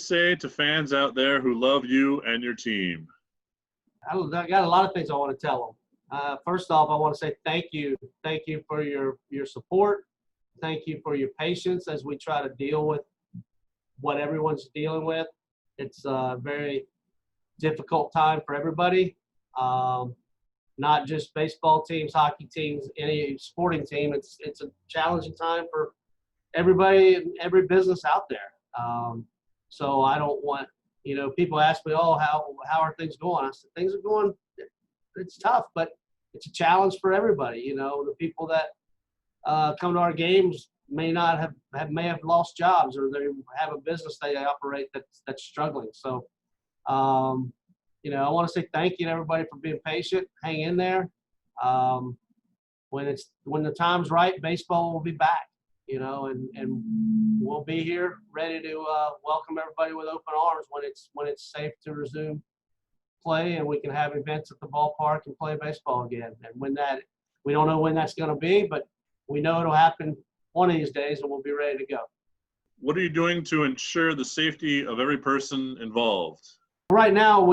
say to fans out there who love you and your team? I got a lot of things I want to tell them. First off, I want to say thank you. Thank you for your support. Thank you for your patience as we try to deal with what everyone's dealing with. It's a very difficult time for everybody, not just baseball teams, hockey teams, any sporting team. It's a challenging time for everybody and every business out there. So I don't want, people ask me, oh, how are things going? I said, things are going, it's tough, but it's a challenge for everybody. The people that come to our games may not have lost jobs, or they have a business they operate that's struggling. So, I want to say thank you to everybody for being patient. Hang in there. When the time's right, baseball will be back. And we'll be here ready to welcome everybody with open arms when it's safe to resume play, and we can have events at the ballpark and play baseball again. And we don't know when that's going to be, but we know it'll happen one of these days, and we'll be ready to go. What are you doing to ensure the safety of every person involved? Right now,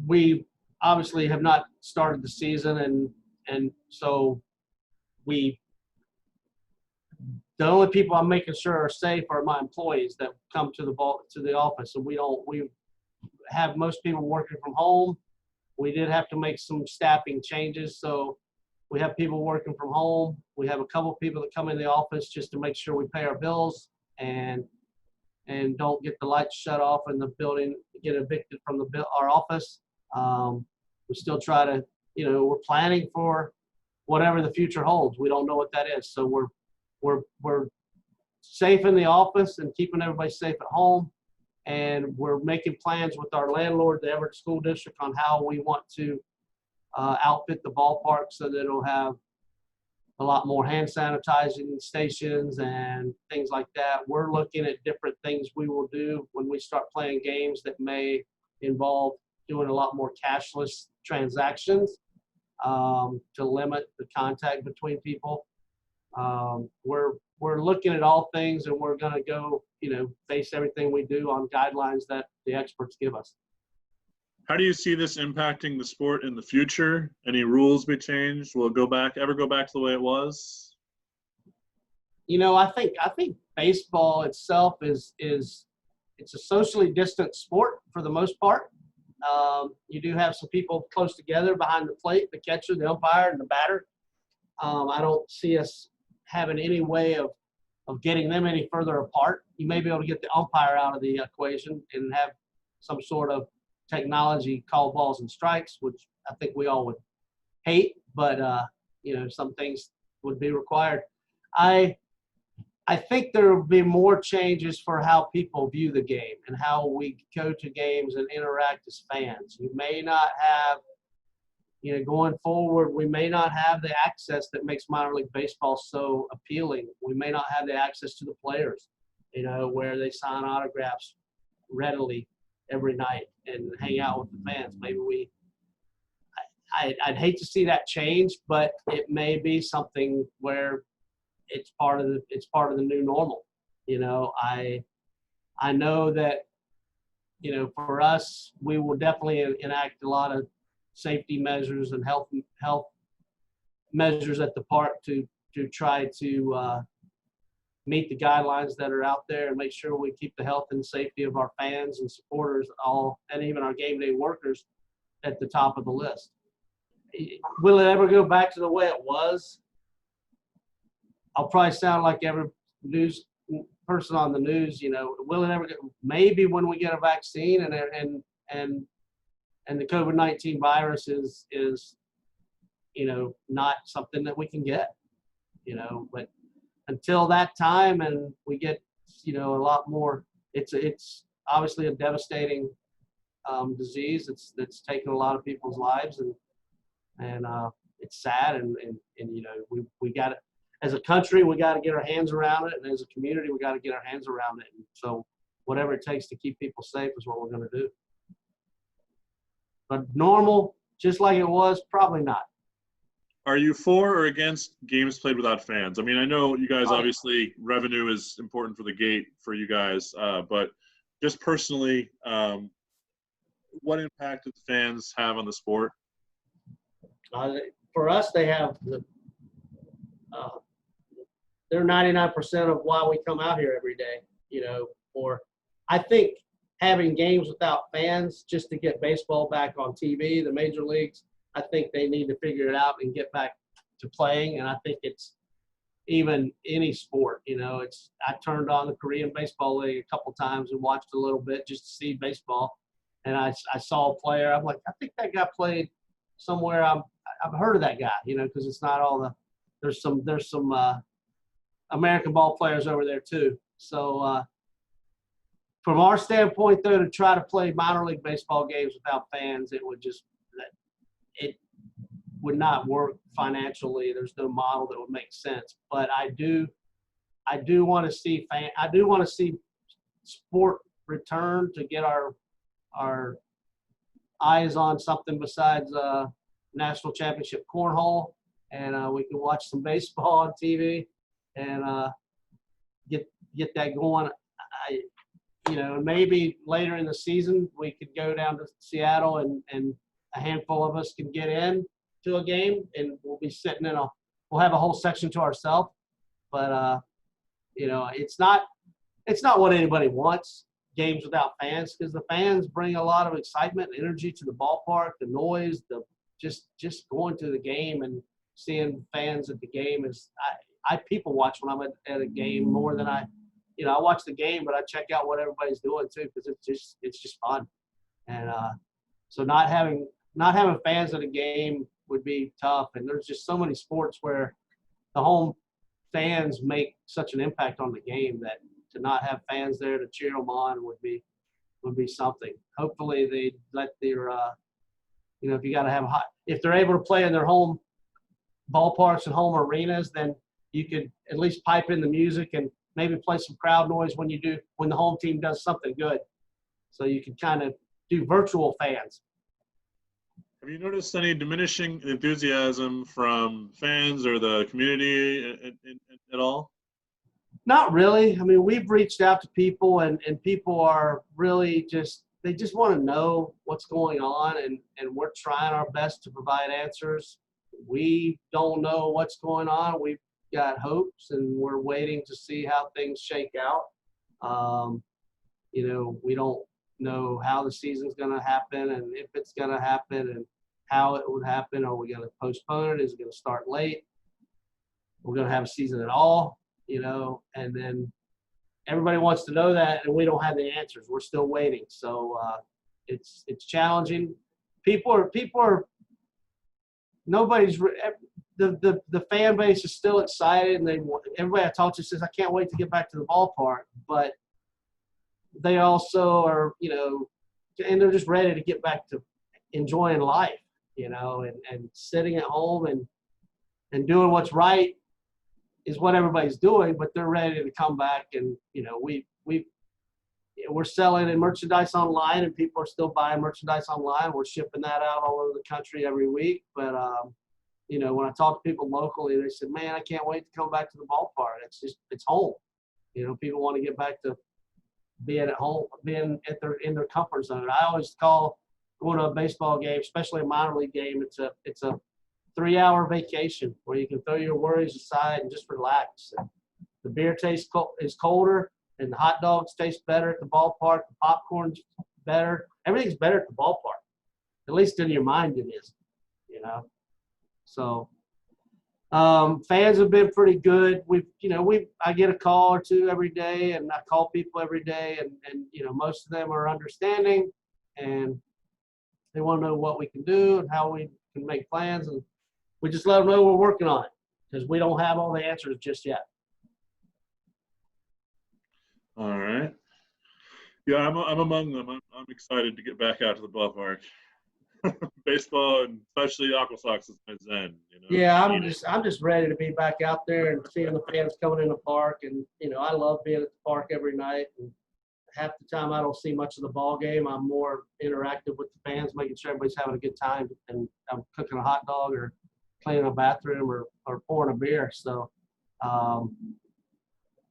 we obviously have not started the season, and so the only people I'm making sure are safe are my employees that come to the office. And we have most people working from home. We did have to make some staffing changes, so we have people working from home. We have a couple of people that come in the office just to make sure we pay our bills and don't get the lights shut off in the building, get evicted from our office. We still try to, we're planning for whatever the future holds. We don't know what that is, so we're safe in the office and keeping everybody safe at home, and we're making plans with our landlord, the Everett School District, on how we want to outfit the ballpark so that it'll have a lot more hand sanitizing stations and things like that. We're looking at different things we will do when we start playing games that may involve doing a lot more cashless transactions to limit the contact between people. We're looking at all things, and we're going to go, base everything we do on guidelines that the experts give us. How do you see this impacting the sport in the future? Any rules be changed? Will it ever go back to the way it was? I think baseball itself it's a socially distant sport for the most part. You do have some people close together behind the plate, the catcher, the umpire, and the batter. I don't see us having any way of getting them any further apart. You may be able to get the umpire out of the equation and have some sort of technology call balls and strikes, which I think we all would hate, but some things would be required. I think there will be more changes for how people view the game and how we go to games and interact as fans. You may not have, going forward, we may not have the access that makes minor league baseball so appealing. We may not have the access to the players, where they sign autographs readily every night and hang out with the fans. Maybe I'd hate to see that change, but it may be something where it's part of the new normal. I know that, for us, we will definitely enact a lot of safety measures and health measures at the park to try to meet the guidelines that are out there and make sure we keep the health and safety of our fans and supporters and even our game day workers at the top of the list. Will it ever go back to the way it was? I'll probably sound like every news person on the news. Will it ever get? Maybe when we get a vaccine and the COVID-19 virus is not something that we can get. But until that time, and we get a lot more. It's obviously a devastating disease. That's taken a lot of people's lives, and it's sad. And we got it. As a country, we got to get our hands around it, and as a community, we got to get our hands around it. And so, whatever it takes to keep people safe is what we're going to do. But normal, just like it was, probably not. Are you for or against games played without fans? I mean, I know you guys obviously revenue is important for the gate for you guys, but just personally, what impact did the fans have on the sport? For us, they have they're 99% of why we come out here every day. Or I think having games without fans just to get baseball back on TV, the major leagues, I think they need to figure it out and get back to playing. And I think it's even any sport. I turned on the Korean Baseball League a couple times and watched a little bit just to see baseball. And I saw a player. I'm like, I think that guy played somewhere. I've heard of that guy, because it's not all the – there's some American ball players over there too. So from our standpoint, though, to try to play minor league baseball games without fans, it would not work financially. There's no model that would make sense. But I do want to see sport return to get our eyes on something besides national championship cornhole, and we can watch some baseball on TV and get that going. Maybe later in the season we could go down to Seattle and a handful of us can get in to a game, and we'll be sitting we'll have a whole section to ourselves. But it's not what anybody wants, games without fans, because the fans bring a lot of excitement and energy to the ballpark, the noise, just going to the game and seeing fans at the game is I people watch when I'm at a game more than I watch the game, but I check out what everybody's doing too, because it's just fun. And so not having fans at a game would be tough. And there's just so many sports where the home fans make such an impact on the game that to not have fans there to cheer them on would be something. Hopefully they let their if you got to have if they're able to play in their home ballparks and home arenas, then you could at least pipe in the music and maybe play some crowd noise when the home team does something good. So you can kind of do virtual fans. Have you noticed any diminishing enthusiasm from fans or the community at all? Not really. I mean, we've reached out to people, and people are really they just want to know what's going on, and we're trying our best to provide answers. We don't know what's going on. We've got hopes, and we're waiting to see how things shake out. We don't know how the season's going to happen and if it's going to happen and how it would happen. Are we going to postpone it? Is it going to start late? We're going to have a season at all, and then everybody wants to know that, and we don't have the answers. We're still waiting. So it's challenging. People are nobody's the fan base is still excited, and everybody I talk to says, I can't wait to get back to the ballpark, but they also are, and they're just ready to get back to enjoying life, and sitting at home and doing what's right is what everybody's doing, but they're ready to come back. And, we're selling in merchandise online, and people are still buying merchandise online. We're shipping that out all over the country every week. But, when I talk to people locally, they said, man, I can't wait to come back to the ballpark. It's home. People want to get back to being at home, being in their comfort zone. I always call going to a baseball game, especially a minor league game, it's a 3-hour vacation where you can throw your worries aside and just relax. And the beer is colder, and the hot dogs taste better at the ballpark. The popcorn's better. Everything's better at the ballpark. At least in your mind it is, So fans have been pretty good. I get a call or two every day, and I call people every day, and most of them are understanding, and they want to know what we can do and how we can make plans, and we just let them know we're working on it because we don't have all the answers just yet. All right. Yeah, I'm among them. I'm excited to get back out to the ballpark. Baseball, and especially AquaSox, is my zen. Yeah, I'm just ready to be back out there and seeing the fans coming in the park, and I love being at the park every night. And half the time I don't see much of the ball game. I'm more interactive with the fans, making sure everybody's having a good time, and I'm cooking a hot dog or cleaning a bathroom or pouring a beer. So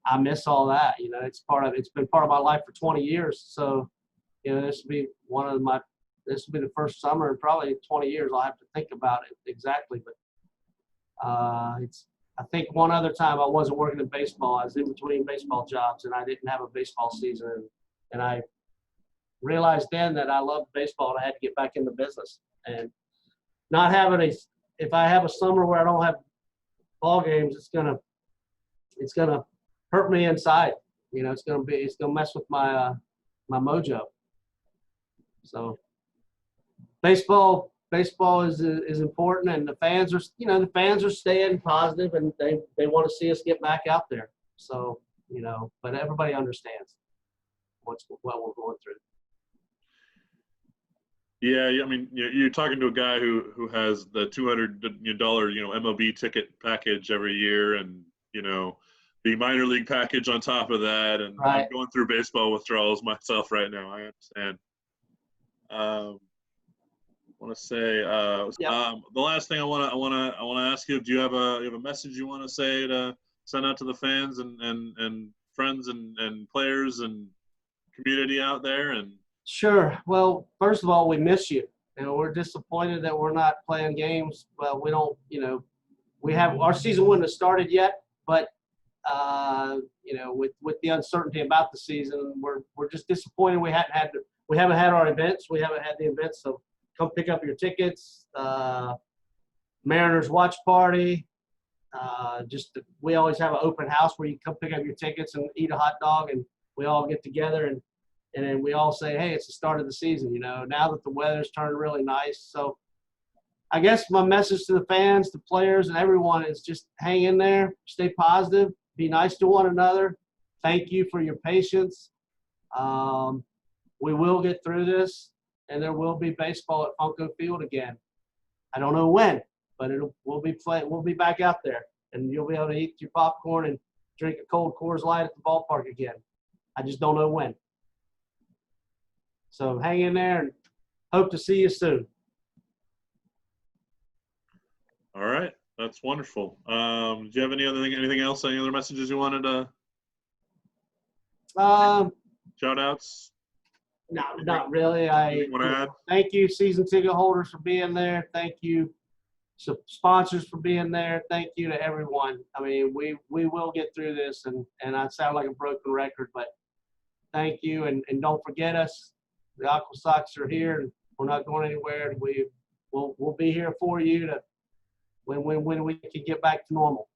I miss all that. You know, it's been part of my life for 20 years. So, you know, this will be the first summer in probably 20 years I'll have to think about it exactly. But I think one other time I wasn't working in baseball. I was in between baseball jobs and I didn't have a baseball season. And I realized then that I loved baseball and I had to get back in the business. And not having if I have a summer where I don't have ball games, it's gonna hurt me inside. You know, it's gonna mess with my my mojo. So baseball is important, and the fans are staying positive, and they want to see us get back out there. So, you know, but everybody understands what we're going through. Yeah, I mean, you're talking to a guy who has the $200 MLB ticket package every year, and the minor league package on top of that, and right. I'm going through baseball withdrawals myself right now. I understand. Want to say the last thing I want to ask you, do you have a message you want to say to send out to the fans and friends and players and community out there? And sure. Well, first of all, we miss you. We're disappointed that we're not playing games. Well, we don't, we have our season wouldn't have started yet, but with the uncertainty about the season, we're just disappointed we haven't had our events. We haven't had the events, so come pick up your tickets. Mariners watch party. We always have an open house where you come pick up your tickets and eat a hot dog, and we all get together and then we all say, hey, it's the start of the season. Now that the weather's turned really nice. So I guess my message to the fans, the players, and everyone is just hang in there, stay positive, be nice to one another. Thank you for your patience. We will get through this, and there will be baseball at Funko Field again. I don't know when, but we'll be back out there, and you'll be able to eat your popcorn and drink a cold Coors Light at the ballpark again. I just don't know when. So hang in there and hope to see you soon. All right, that's wonderful. Do you have anything else? Any other messages you wanted to? Shout outs? No, not really. Thank you, season ticket holders, for being there. Thank you, sponsors, for being there. Thank you to everyone. I mean, we will get through this, and I sound like a broken record, but thank you, and don't forget us. The AquaSox are here, and we're not going anywhere. We'll be here for you when we can get back to normal.